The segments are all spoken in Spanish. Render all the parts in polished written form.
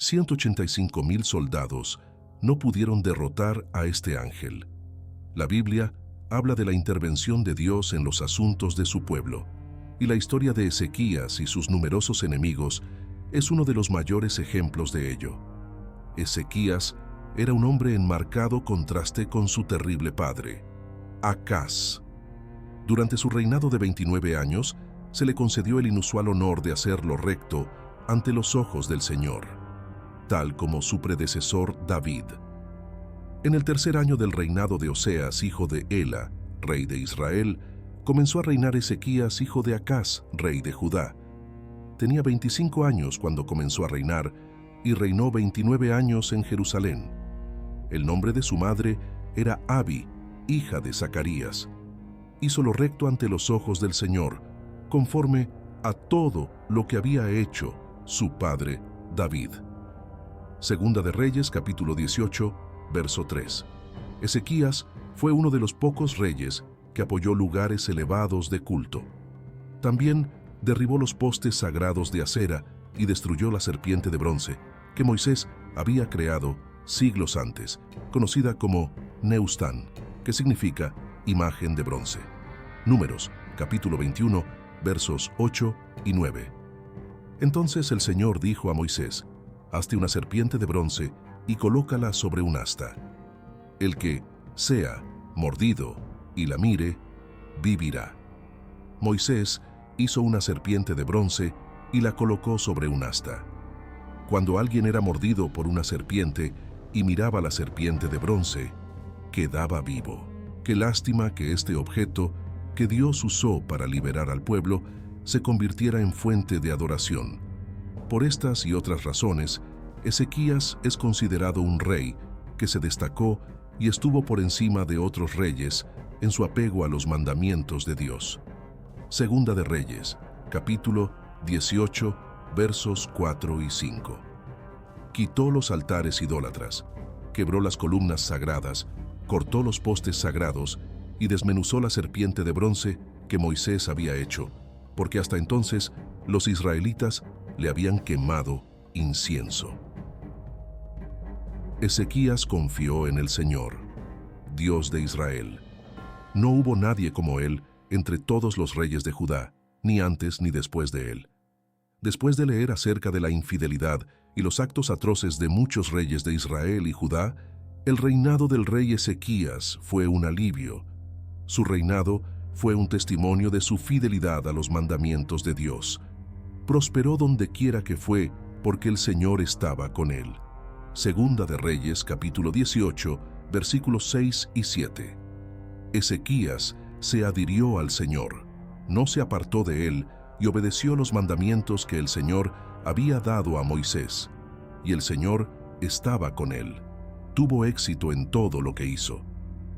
185,000 soldados no pudieron derrotar a este ángel. La Biblia habla de la intervención de Dios en los asuntos de su pueblo, y la historia de Ezequías y sus numerosos enemigos es uno de los mayores ejemplos de ello. Ezequías era un hombre en marcado contraste con su terrible padre, Acaz. Durante su reinado de 29 años, se le concedió el inusual honor de hacer lo recto ante los ojos del Señor, tal como su predecesor David. En el tercer año del reinado de Oseas, hijo de Ela, rey de Israel, comenzó a reinar Ezequías, hijo de Acaz, rey de Judá. Tenía 25 años cuando comenzó a reinar y reinó 29 años en Jerusalén. El nombre de su madre era Abi, hija de Zacarías. Hizo lo recto ante los ojos del Señor, conforme a todo lo que había hecho su padre David. Segunda de Reyes, capítulo 18, verso 3. Ezequías fue uno de los pocos reyes que apoyó lugares elevados de culto. También derribó los postes sagrados de acera y destruyó la serpiente de bronce que Moisés había creado siglos antes, conocida como Neustán, que significa imagen de bronce. Números, capítulo 21, versos 8 y 9. Entonces el Señor dijo a Moisés: «Hazte una serpiente de bronce y colócala sobre un asta. El que sea mordido y la mire, vivirá». Moisés hizo una serpiente de bronce y la colocó sobre un asta. Cuando alguien era mordido por una serpiente y miraba la serpiente de bronce, quedaba vivo. Qué lástima que este objeto que Dios usó para liberar al pueblo se convirtiera en fuente de adoración. Por estas y otras razones, Ezequías es considerado un rey que se destacó y estuvo por encima de otros reyes en su apego a los mandamientos de Dios. Segunda de Reyes, capítulo 18, versos 4 y 5. Quitó los altares idólatras, quebró las columnas sagradas, cortó los postes sagrados y desmenuzó la serpiente de bronce que Moisés había hecho, porque hasta entonces los israelitas le habían quemado incienso. Ezequías confió en el Señor, Dios de Israel. No hubo nadie como él entre todos los reyes de Judá, ni antes ni después de él. Después de leer acerca de la infidelidad y los actos atroces de muchos reyes de Israel y Judá, el reinado del rey Ezequías fue un alivio. Su reinado fue un testimonio de su fidelidad a los mandamientos de Dios. Prosperó donde quiera que fue, porque el Señor estaba con él. Segunda de Reyes, capítulo 18, versículos 6 y 7. Ezequías se adhirió al Señor, no se apartó de él y obedeció los mandamientos que el Señor había dado a Moisés. Y el Señor estaba con él. Tuvo éxito en todo lo que hizo.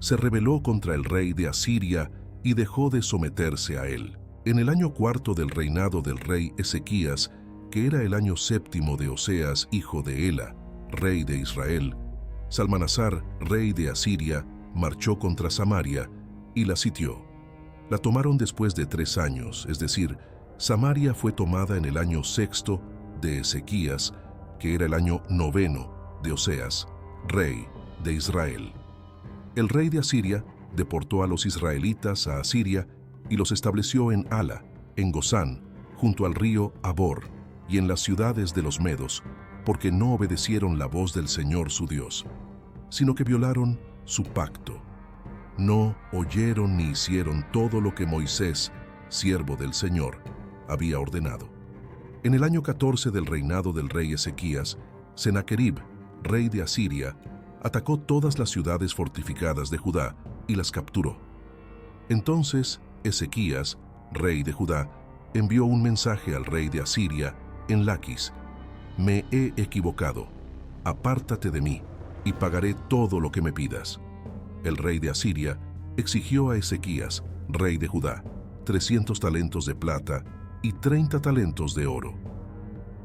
Se rebeló contra el rey de Asiria y dejó de someterse a él. En el año cuarto del reinado del rey Ezequías, que era el año séptimo de Oseas, hijo de Ela, rey de Israel, Salmanasar, rey de Asiria, marchó contra Samaria y la sitió. La tomaron después de 3 años, es decir, Samaria fue tomada en el año sexto de Ezequías, que era el año noveno de Oseas, rey de Israel. El rey de Asiria deportó a los israelitas a Asiria y los estableció en Hala, en Gozán, junto al río Abor, y en las ciudades de los medos, porque no obedecieron la voz del Señor su Dios, sino que violaron su pacto. No oyeron ni hicieron todo lo que Moisés, siervo del Señor, había ordenado. En el año 14 del reinado del rey Ezequías, Sennacherib, rey de Asiria, atacó todas las ciudades fortificadas de Judá y las capturó. Entonces Ezequías, rey de Judá, envió un mensaje al rey de Asiria en Laquis: «Me he equivocado, apártate de mí, y pagaré todo lo que me pidas». El rey de Asiria exigió a Ezequías, rey de Judá, 300 talentos de plata y 30 talentos de oro.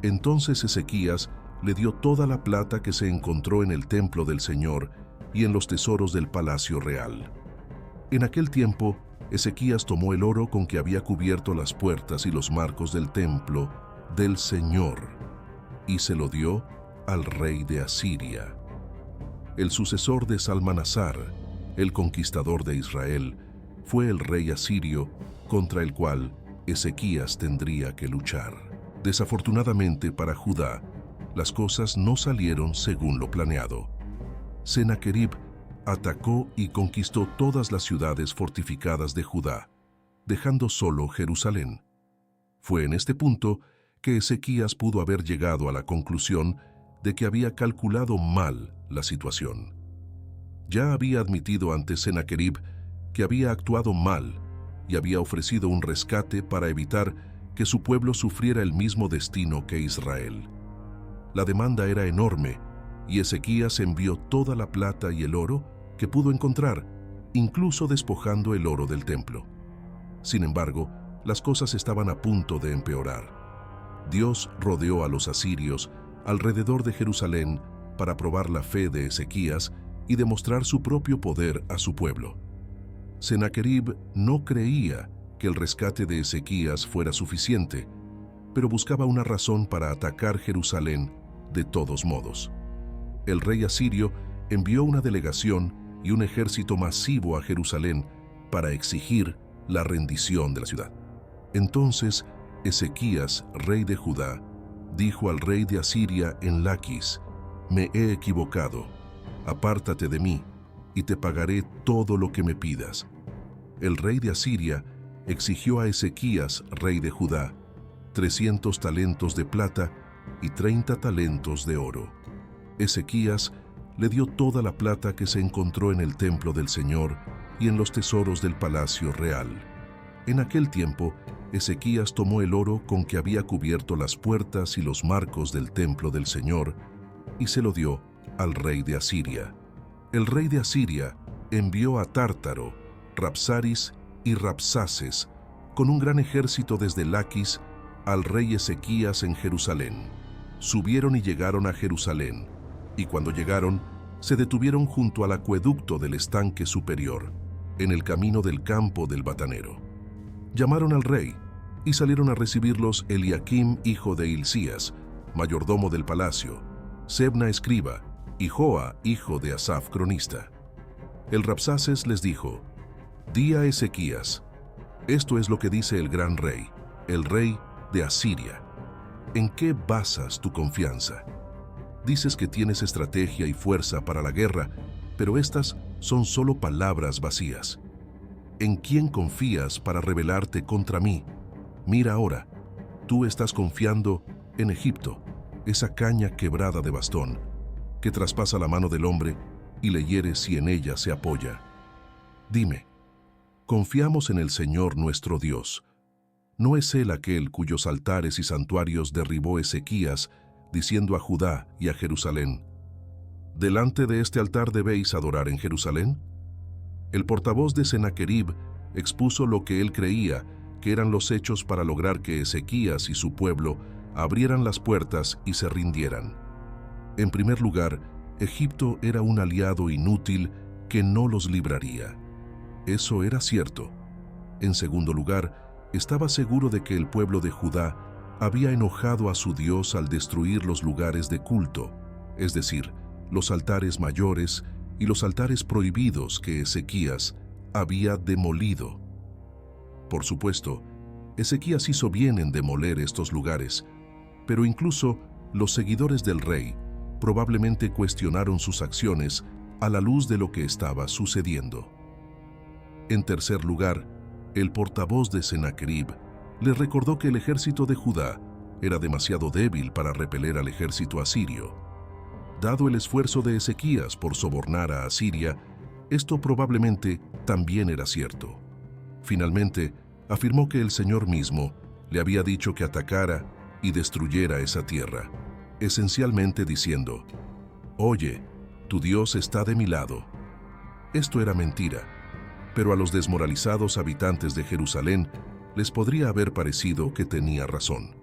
Entonces Ezequías le dio toda la plata que se encontró en el templo del Señor y en los tesoros del palacio real. En aquel tiempo, Ezequías tomó el oro con que había cubierto las puertas y los marcos del templo del Señor y se lo dio al rey de Asiria. El sucesor de Salmanasar, el conquistador de Israel, fue el rey asirio contra el cual Ezequías tendría que luchar. Desafortunadamente para Judá, las cosas no salieron según lo planeado. Sennacherib atacó y conquistó todas las ciudades fortificadas de Judá, dejando solo Jerusalén. Fue en este punto que Ezequías pudo haber llegado a la conclusión de que había calculado mal la situación. Ya había admitido ante Sennacherib que había actuado mal y había ofrecido un rescate para evitar que su pueblo sufriera el mismo destino que Israel. La demanda era enorme y Ezequías envió toda la plata y el oro que pudo encontrar, incluso despojando el oro del templo. Sin embargo, las cosas estaban a punto de empeorar. Dios rodeó a los asirios alrededor de Jerusalén para probar la fe de Ezequías y demostrar su propio poder a su pueblo. Sennacherib no creía que el rescate de Ezequías fuera suficiente, pero buscaba una razón para atacar Jerusalén de todos modos. El rey asirio envió una delegación y un ejército masivo a Jerusalén para exigir la rendición de la ciudad. Entonces Ezequías, rey de Judá, dijo al rey de Asiria en Laquis: «Me he equivocado, apártate de mí, y te pagaré todo lo que me pidas». El rey de Asiria exigió a Ezequías, rey de Judá, 300 talentos de plata y 30 talentos de oro. Ezequías le dio toda la plata que se encontró en el templo del Señor y en los tesoros del palacio real. En aquel tiempo, Ezequías tomó el oro con que había cubierto las puertas y los marcos del templo del Señor y se lo dio al rey de Asiria. El rey de Asiria envió a Tártaro, Rabsaris y Rabsaces con un gran ejército desde Laquis al rey Ezequías en Jerusalén. Subieron y llegaron a Jerusalén, y cuando llegaron, se detuvieron junto al acueducto del estanque superior, en el camino del campo del batanero. Llamaron al rey, y salieron a recibirlos Eliaquim, hijo de Hilcías, mayordomo del palacio, Sebna, escriba, y Joa, hijo de Asaf, cronista. El Rabsaces les dijo: «Di a Ezequías, esto es lo que dice el gran rey, el rey de Asiria. ¿En qué basas tu confianza? Dices que tienes estrategia y fuerza para la guerra, pero estas son solo palabras vacías. ¿En quién confías para rebelarte contra mí? Mira ahora, tú estás confiando en Egipto, esa caña quebrada de bastón, que traspasa la mano del hombre y le hiere si en ella se apoya. Dime, confiamos en el Señor nuestro Dios. ¿No es Él aquel cuyos altares y santuarios derribó Ezequías, diciendo a Judá y a Jerusalén: «Delante de este altar debéis adorar en Jerusalén»? El portavoz de Sennacherib expuso lo que él creía que eran los hechos para lograr que Ezequías y su pueblo abrieran las puertas y se rindieran. En primer lugar, Egipto era un aliado inútil que no los libraría. Eso era cierto. En segundo lugar, estaba seguro de que el pueblo de Judá había enojado a su Dios al destruir los lugares de culto, es decir, los altares mayores y los altares prohibidos que Ezequías había demolido. Por supuesto, Ezequías hizo bien en demoler estos lugares, pero incluso los seguidores del rey probablemente cuestionaron sus acciones a la luz de lo que estaba sucediendo. En tercer lugar, el portavoz de Sennacherib le recordó que el ejército de Judá era demasiado débil para repeler al ejército asirio. Dado el esfuerzo de Ezequías por sobornar a Asiria, esto probablemente también era cierto. Finalmente, afirmó que el Señor mismo le había dicho que atacara y destruyera esa tierra, esencialmente diciendo: «Oye, tu Dios está de mi lado». Esto era mentira, pero a los desmoralizados habitantes de Jerusalén les podría haber parecido que tenía razón.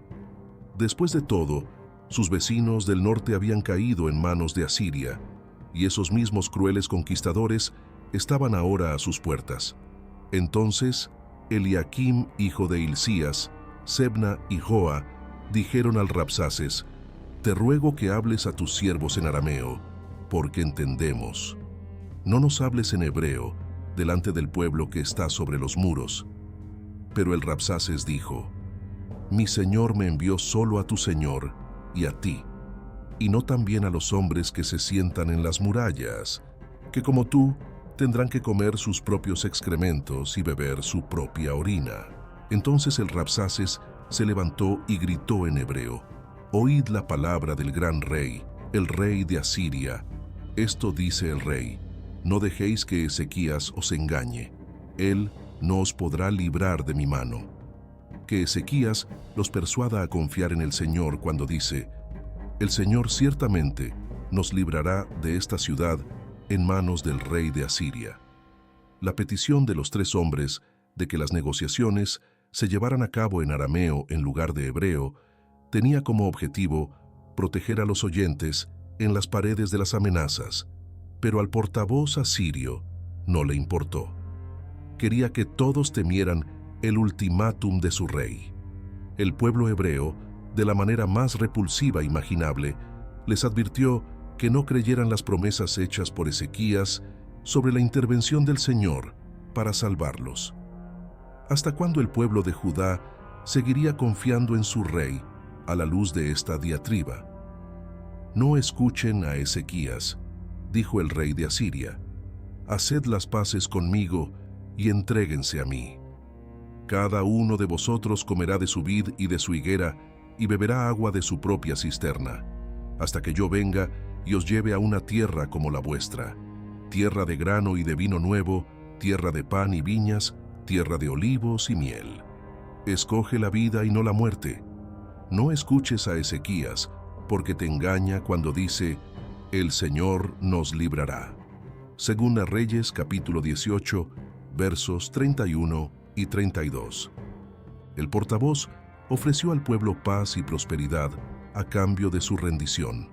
Después de todo, sus vecinos del norte habían caído en manos de Asiria, y esos mismos crueles conquistadores estaban ahora a sus puertas. Entonces, Eliaquim, hijo de Hilcías, Sebna y Joa dijeron al Rabsaces: te ruego que hables a tus siervos en arameo, porque entendemos. No nos hables en hebreo, delante del pueblo que está sobre los muros. Pero el Rabsaces dijo: Mi señor me envió solo a tu señor y a ti, y no también a los hombres que se sientan en las murallas, que como tú tendrán que comer sus propios excrementos y beber su propia orina. Entonces el Rabsaces se levantó y gritó en hebreo: Oíd la palabra del gran rey, el rey de Asiria. Esto dice el rey: No dejéis que Ezequías os engañe. Él no os podrá librar de mi mano. Que Ezequías los persuada a confiar en el Señor cuando dice: El Señor ciertamente nos librará de esta ciudad en manos del rey de Asiria. La petición de los tres hombres de que las negociaciones se llevaran a cabo en arameo en lugar de hebreo tenía como objetivo proteger a los oyentes en las paredes de las amenazas, pero al portavoz asirio no le importó. Quería que todos temieran el ultimátum de su rey. El pueblo hebreo, de la manera más repulsiva imaginable, les advirtió que no creyeran las promesas hechas por Ezequías sobre la intervención del Señor para salvarlos. ¿Hasta cuándo el pueblo de Judá seguiría confiando en su rey a la luz de esta diatriba? No escuchen a Ezequías, dijo el rey de Asiria. Haced las paces conmigo y entréguense a mí. Cada uno de vosotros comerá de su vid y de su higuera y beberá agua de su propia cisterna, hasta que yo venga y os lleve a una tierra como la vuestra, tierra de grano y de vino nuevo, tierra de pan y viñas, tierra de olivos y miel. Escoge la vida y no la muerte. No escuches a Ezequías, porque te engaña cuando dice: El Señor nos librará. Segunda Reyes capítulo 18, versos 31 y 32. El portavoz ofreció al pueblo paz y prosperidad a cambio de su rendición.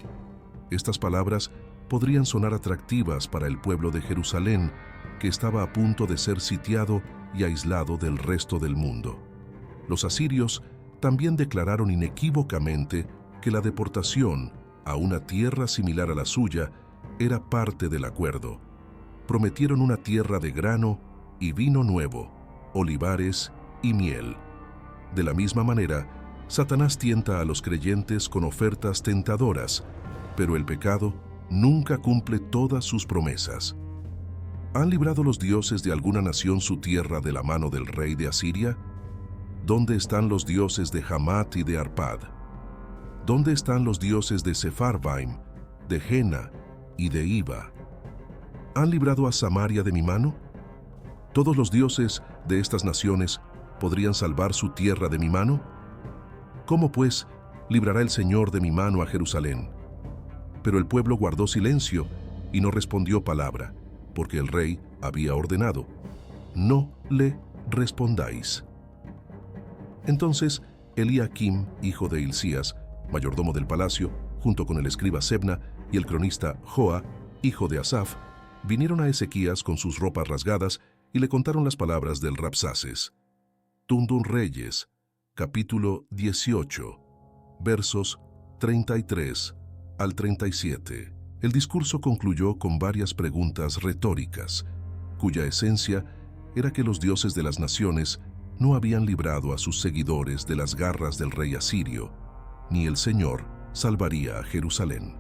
Estas palabras podrían sonar atractivas para el pueblo de Jerusalén, que estaba a punto de ser sitiado y aislado del resto del mundo. Los asirios también declararon inequívocamente que la deportación a una tierra similar a la suya era parte del acuerdo. Prometieron una tierra de grano y vino nuevo, olivares y miel. De la misma manera, Satanás tienta a los creyentes con ofertas tentadoras, pero el pecado nunca cumple todas sus promesas. ¿Han librado los dioses de alguna nación su tierra de la mano del rey de Asiria? ¿Dónde están los dioses de Hamat y de Arpad? ¿Dónde están los dioses de Sepharvaim, de Jena y de Iva? ¿Han librado a Samaria de mi mano? ¿Todos los dioses de estas naciones podrían salvar su tierra de mi mano? ¿Cómo, pues, librará el Señor de mi mano a Jerusalén? Pero el pueblo guardó silencio y no respondió palabra, porque el rey había ordenado: no le respondáis. Entonces Eliaquim, hijo de Hilcías, mayordomo del palacio, junto con el escriba Sebna y el cronista Joa, hijo de Asaf, vinieron a Ezequías con sus ropas rasgadas y le contaron las palabras del Rabsaces. Tundun Reyes, capítulo 18, versos 33 al 37. El discurso concluyó con varias preguntas retóricas, cuya esencia era que los dioses de las naciones no habían librado a sus seguidores de las garras del rey asirio, ni el Señor salvaría a Jerusalén.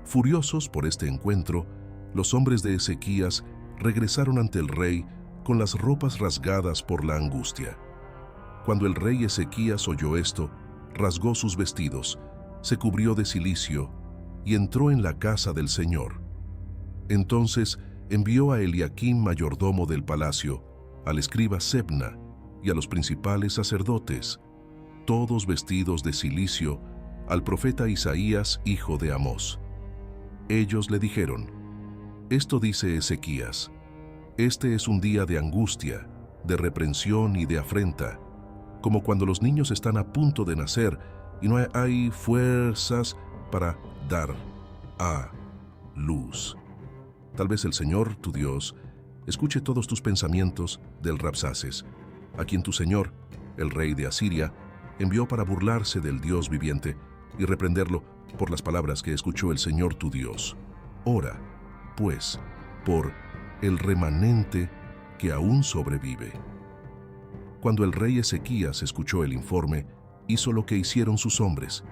Furiosos por este encuentro, los hombres de Ezequías regresaron ante el rey con las ropas rasgadas por la angustia. Cuando el rey Ezequías oyó esto, rasgó sus vestidos, se cubrió de cilicio y entró en la casa del Señor. Entonces envió a Eliaquim, mayordomo del palacio, al escriba Sebna y a los principales sacerdotes, todos vestidos de cilicio, al profeta Isaías, hijo de Amós. Ellos le dijeron: Esto dice Ezequías: Este es un día de angustia, de reprensión y de afrenta, como cuando los niños están a punto de nacer y no hay fuerzas para dar a luz. Tal vez el Señor, tu Dios, escuche todos tus pensamientos del Rabsaces, a quien tu Señor, el rey de Asiria, envió para burlarse del Dios viviente y reprenderlo por las palabras que escuchó el Señor tu Dios. Ora, pues, por el remanente que aún sobrevive. Cuando el rey Ezequías escuchó el informe, hizo lo que hicieron sus hombres,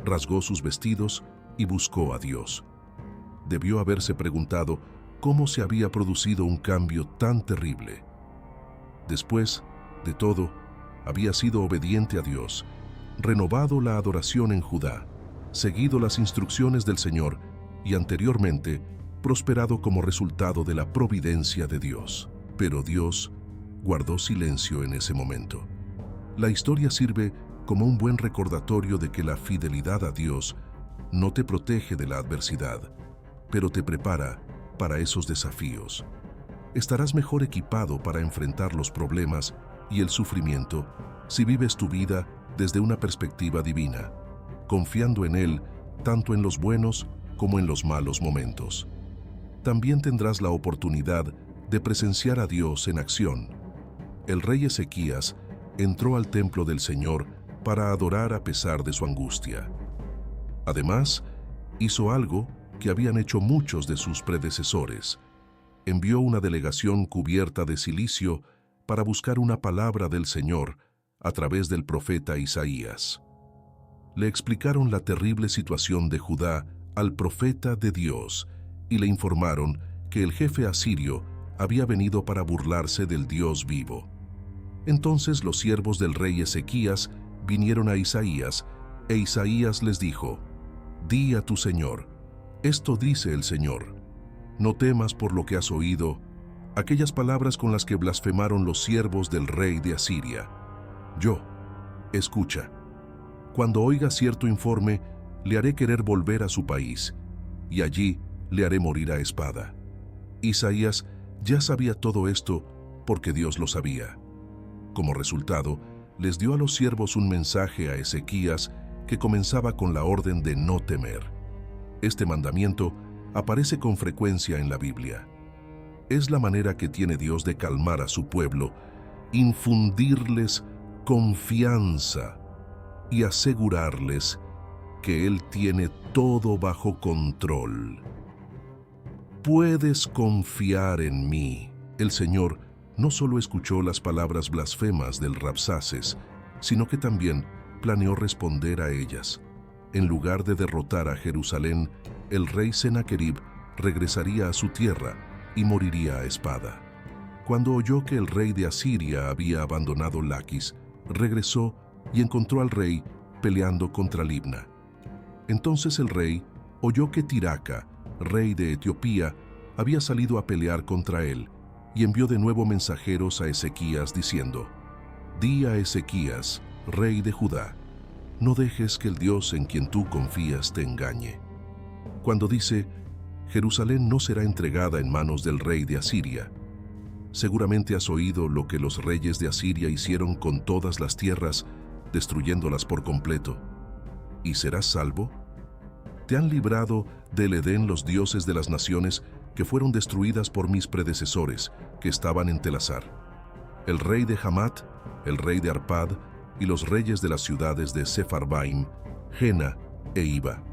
rasgó sus vestidos y buscó a Dios. Debió haberse preguntado cómo se había producido un cambio tan terrible. Después de todo, había sido obediente a Dios, renovado la adoración en Judá, seguido las instrucciones del Señor y anteriormente prosperado como resultado de la providencia de Dios. Pero Dios guardó silencio en ese momento. La historia sirve como un buen recordatorio de que la fidelidad a Dios no te protege de la adversidad, pero te prepara para esos desafíos. Estarás mejor equipado para enfrentar los problemas y el sufrimiento si vives tu vida desde una perspectiva divina, confiando en Él tanto en los buenos como en los malos momentos. También tendrás la oportunidad de presenciar a Dios en acción. El rey Ezequías entró al templo del Señor para adorar a pesar de su angustia. Además, hizo algo que habían hecho muchos de sus predecesores. Envió una delegación cubierta de cilicio para buscar una palabra del Señor a través del profeta Isaías. Le explicaron la terrible situación de Judá al profeta de Dios y le informaron que el jefe asirio había venido para burlarse del Dios vivo. Entonces los siervos del rey Ezequías vinieron a Isaías, e Isaías les dijo: «Di a tu señor, esto dice el Señor, no temas por lo que has oído, aquellas palabras con las que blasfemaron los siervos del rey de Asiria. Yo, escucha, cuando oiga cierto informe, le haré querer volver a su país, y allí le haré morir a espada». Isaías ya sabía todo esto porque Dios lo sabía. Como resultado, les dio a los siervos un mensaje a Ezequías que comenzaba con la orden de no temer. Este mandamiento aparece con frecuencia en la Biblia. Es la manera que tiene Dios de calmar a su pueblo, infundirles confianza y asegurarles que Él tiene todo bajo control. Puedes confiar en mí. El Señor no solo escuchó las palabras blasfemas del Rabsaces, sino que también planeó responder a ellas. En lugar de derrotar a Jerusalén, el rey Senaquerib regresaría a su tierra y moriría a espada. Cuando oyó que el rey de Asiria había abandonado Laquis, regresó y encontró al rey peleando contra Libna. Entonces el rey oyó que Tiraca, rey de Etiopía, había salido a pelear contra él, y envió de nuevo mensajeros a Ezequías diciendo: «Di a Ezequías, rey de Judá, no dejes que el Dios en quien tú confías te engañe». Cuando dice: «Jerusalén no será entregada en manos del rey de Asiria», seguramente has oído lo que los reyes de Asiria hicieron con todas las tierras, destruyéndolas por completo. ¿Y serás salvo? Te han librado del Edén los dioses de las naciones que fueron destruidas por mis predecesores, que estaban en Telasar. El rey de Hamat, el rey de Arpad y los reyes de las ciudades de Sepharvaim, Jena e Iba.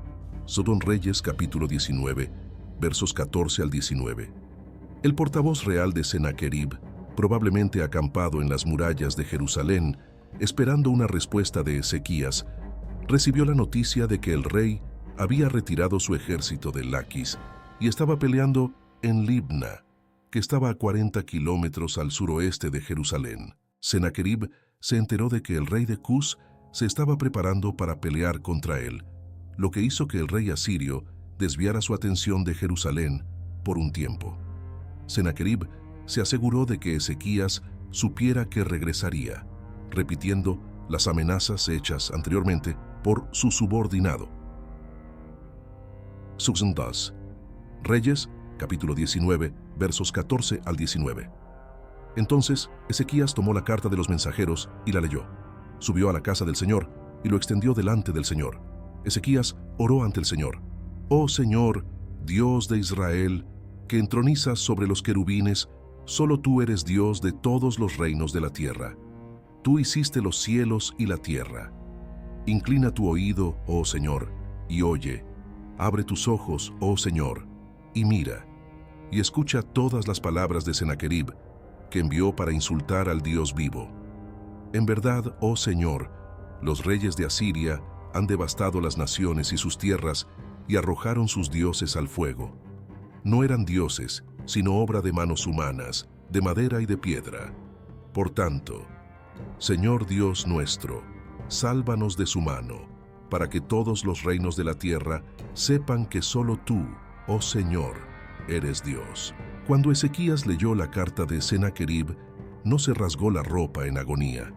Segundo Reyes capítulo 19, versos 14 al 19. El portavoz real de Senaquerib, probablemente acampado en las murallas de Jerusalén, esperando una respuesta de Ezequías, recibió la noticia de que el rey había retirado su ejército de Laquis y estaba peleando en Libna, que estaba a 40 kilómetros al suroeste de Jerusalén. Senaquerib se enteró de que el rey de Cus se estaba preparando para pelear contra él, lo que hizo que el rey asirio desviara su atención de Jerusalén por un tiempo. Senaquerib se aseguró de que Ezequías supiera que regresaría, repitiendo las amenazas hechas anteriormente por su subordinado. Segundo Reyes, capítulo 19, versos 14 al 19. Entonces Ezequías tomó la carta de los mensajeros y la leyó. Subió a la casa del Señor y lo extendió delante del Señor. Ezequías oró ante el Señor: «Oh Señor, Dios de Israel, que entronizas sobre los querubines, solo tú eres Dios de todos los reinos de la tierra. Tú hiciste los cielos y la tierra. Inclina tu oído, oh Señor, y oye, abre tus ojos, oh Señor, y mira, y escucha todas las palabras de Sennacherib, que envió para insultar al Dios vivo. En verdad, oh Señor, los reyes de Asiria han devastado las naciones y sus tierras y arrojaron sus dioses al fuego. No eran dioses, sino obra de manos humanas, de madera y de piedra. Por tanto, Señor Dios nuestro, sálvanos de su mano, para que todos los reinos de la tierra sepan que solo tú, oh Señor, eres Dios. Cuando Ezequías leyó la carta de Sennacherib, no se rasgó la ropa en agonía.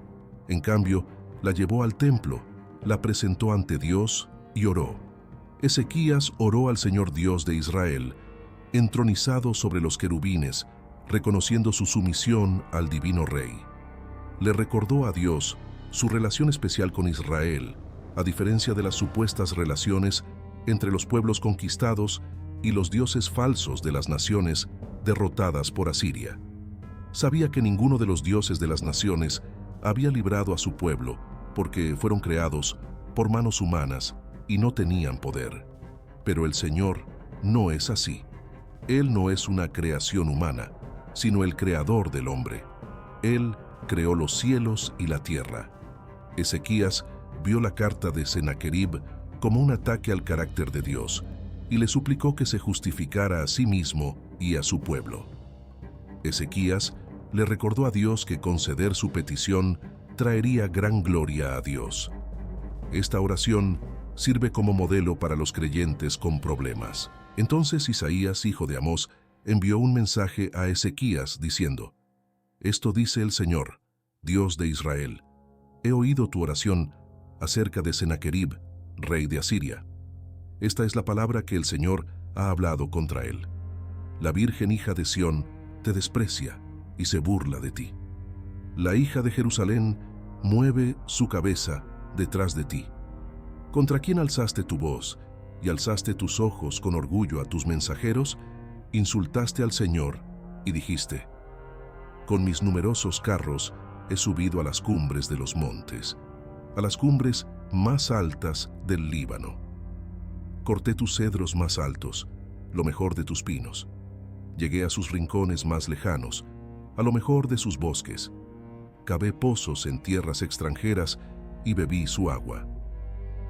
En cambio, la llevó al templo, la presentó ante Dios y oró. Ezequías oró al Señor Dios de Israel, entronizado sobre los querubines, reconociendo su sumisión al divino rey. Le recordó a Dios su relación especial con Israel, a diferencia de las supuestas relaciones entre los pueblos conquistados y los dioses falsos de las naciones derrotadas por Asiria. Sabía que ninguno de los dioses de las naciones había librado a su pueblo porque fueron creados por manos humanas y no tenían poder. Pero el Señor no es así. Él no es una creación humana, sino el creador del hombre. Él creó los cielos y la tierra. Ezequías vio la carta de Sennacherib como un ataque al carácter de Dios y le suplicó que se justificara a sí mismo y a su pueblo. Ezequías le recordó a Dios que conceder su petición traería gran gloria a Dios. Esta oración sirve como modelo para los creyentes con problemas. Entonces Isaías, hijo de Amós, envió un mensaje a Ezequías diciendo: Esto dice el Señor, Dios de Israel: He oído tu oración acerca de Sennacherib, rey de Asiria. Esta es la palabra que el Señor ha hablado contra él. La virgen hija de Sión te desprecia y se burla de ti. La hija de Jerusalén mueve su cabeza detrás de ti. ¿Contra quién alzaste tu voz y alzaste tus ojos con orgullo a tus mensajeros? Insultaste al Señor y dijiste: Con mis numerosos carros he subido a las cumbres de los montes, a las cumbres más altas del Líbano. Corté tus cedros más altos, lo mejor de tus pinos. Llegué a sus rincones más lejanos, a lo mejor de sus bosques. Cavé pozos en tierras extranjeras y bebí su agua.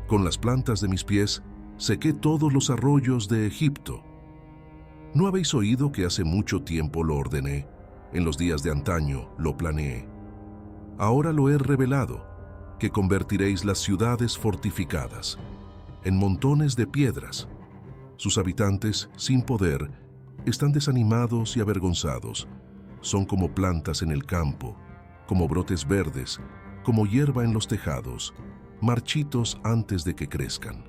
Con las plantas de mis pies sequé todos los arroyos de Egipto. ¿No habéis oído que hace mucho tiempo lo ordené? En los días de antaño lo planeé. Ahora lo he revelado, que convertiréis las ciudades fortificadas en montones de piedras. Sus habitantes, sin poder, están desanimados y avergonzados. Son como plantas en el campo, como brotes verdes, como hierba en los tejados, marchitos antes de que crezcan.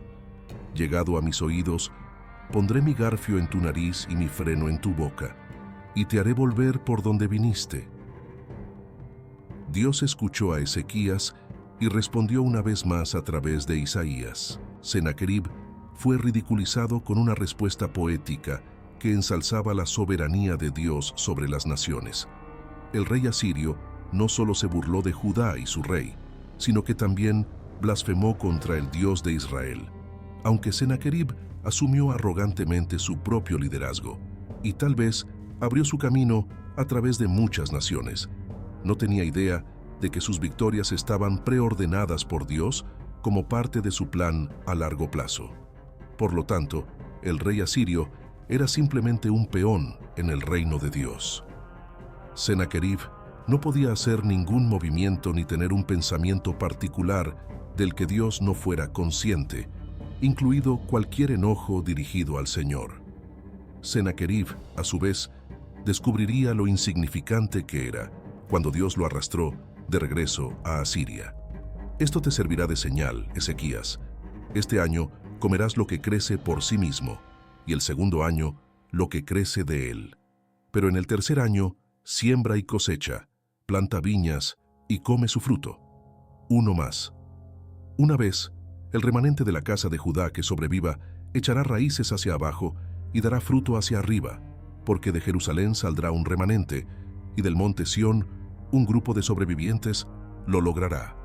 Llegado a mis oídos, pondré mi garfio en tu nariz y mi freno en tu boca, y te haré volver por donde viniste. Dios escuchó a Ezequías y respondió una vez más a través de Isaías. Sennacherib fue ridiculizado con una respuesta poética que ensalzaba la soberanía de Dios sobre las naciones. El rey asirio no solo se burló de Judá y su rey, sino que también blasfemó contra el Dios de Israel. Aunque Sennacherib asumió arrogantemente su propio liderazgo y tal vez abrió su camino a través de muchas naciones, no tenía idea de que sus victorias estaban preordenadas por Dios como parte de su plan a largo plazo. Por lo tanto, el rey asirio era simplemente un peón en el reino de Dios. Sennacherib no podía hacer ningún movimiento ni tener un pensamiento particular del que Dios no fuera consciente, incluido cualquier enojo dirigido al Señor. Sennacherib, a su vez, descubriría lo insignificante que era cuando Dios lo arrastró de regreso a Asiria. Esto te servirá de señal, Ezequías. Este año comerás lo que crece por sí mismo, y el segundo año lo que crece de él. Pero en el tercer año, siembra y cosecha, planta viñas y come su fruto. Uno más. Una vez, el remanente de la casa de Judá que sobreviva echará raíces hacia abajo y dará fruto hacia arriba, porque de Jerusalén saldrá un remanente, y del monte Sión un grupo de sobrevivientes lo logrará.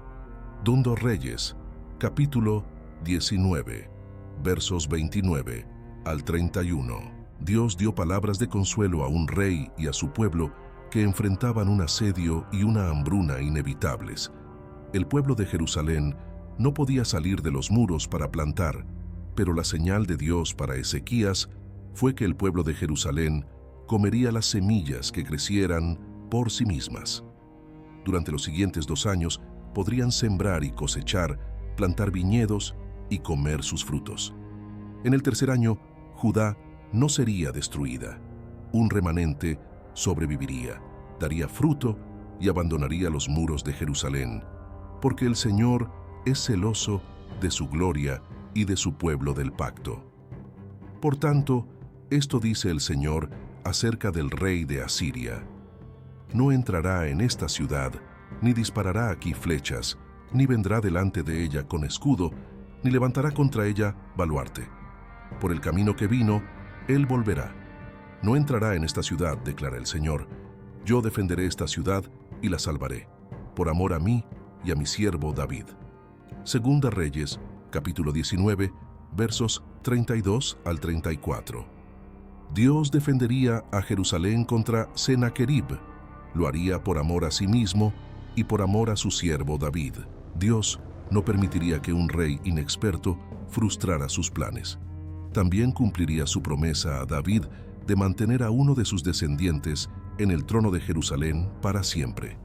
2 Reyes, capítulo 19. versos 29 al 31. Dios dio palabras de consuelo a un rey y a su pueblo que enfrentaban un asedio y una hambruna inevitables. El pueblo de Jerusalén no podía salir de los muros para plantar, pero la señal de Dios para Ezequías fue que el pueblo de Jerusalén comería las semillas que crecieran por sí mismas. Durante los siguientes 2 años podrían sembrar y cosechar, plantar viñedos y comer sus frutos. En el tercer año, Judá no sería destruida. Un remanente sobreviviría, daría fruto y abandonaría los muros de Jerusalén, porque el Señor es celoso de su gloria y de su pueblo del pacto. Por tanto, esto dice el Señor acerca del rey de Asiria: no entrará en esta ciudad, ni disparará aquí flechas, ni vendrá delante de ella con escudo, ni levantará contra ella baluarte. Por el camino que vino, él volverá. No entrará en esta ciudad, declara el Señor. Yo defenderé esta ciudad y la salvaré, por amor a mí y a mi siervo David. Segunda Reyes, capítulo 19, versos 32 al 34. Dios defendería a Jerusalén contra Sennacherib. Lo haría por amor a sí mismo y por amor a su siervo David. Dios no permitiría que un rey inexperto frustrara sus planes. También cumpliría su promesa a David de mantener a uno de sus descendientes en el trono de Jerusalén para siempre.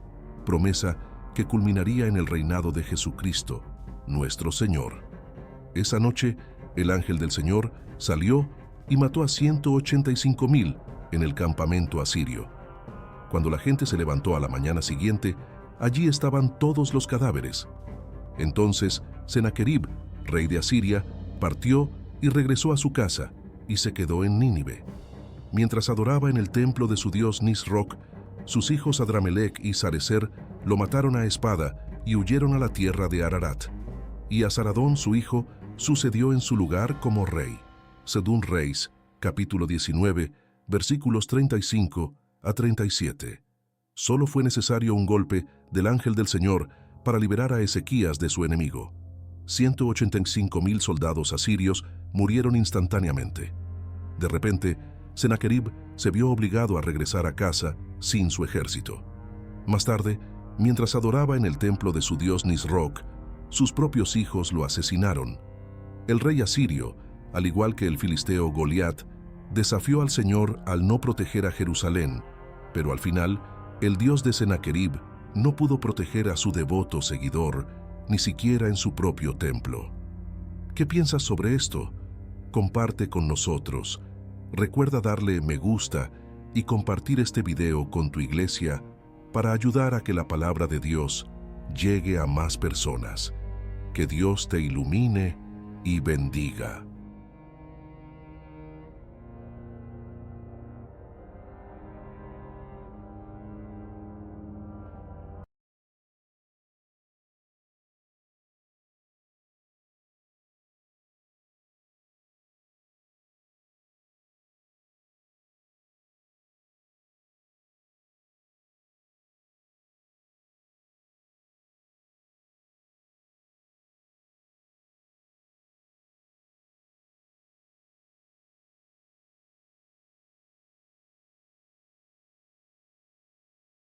Promesa que culminaría en el reinado de Jesucristo, nuestro Señor. Esa noche, el ángel del Señor salió y mató a 185,000 en el campamento asirio. Cuando la gente se levantó a la mañana siguiente, allí estaban todos los cadáveres. Entonces Sennacherib, rey de Asiria, partió y regresó a su casa y se quedó en Nínive. Mientras adoraba en el templo de su dios Nisroch, sus hijos Adramelech y Sarecer lo mataron a espada y huyeron a la tierra de Ararat. Y a Saradón, su hijo, sucedió en su lugar como rey. Según Reyes, capítulo 19, versículos 35 a 37. Solo fue necesario un golpe del ángel del Señor para liberar a Ezequías de su enemigo. 185,000 soldados asirios murieron instantáneamente. De repente, Sennacherib se vio obligado a regresar a casa sin su ejército. Más tarde, mientras adoraba en el templo de su dios Nisroch, sus propios hijos lo asesinaron. El rey asirio, al igual que el filisteo Goliat, desafió al Señor al no proteger a Jerusalén, pero al final, el Dios de Sennacherib no pudo proteger a su devoto seguidor, ni siquiera en su propio templo. ¿Qué piensas sobre esto? Comparte con nosotros. Recuerda darle me gusta y compartir este video con tu iglesia para ayudar a que la palabra de Dios llegue a más personas. Que Dios te ilumine y bendiga.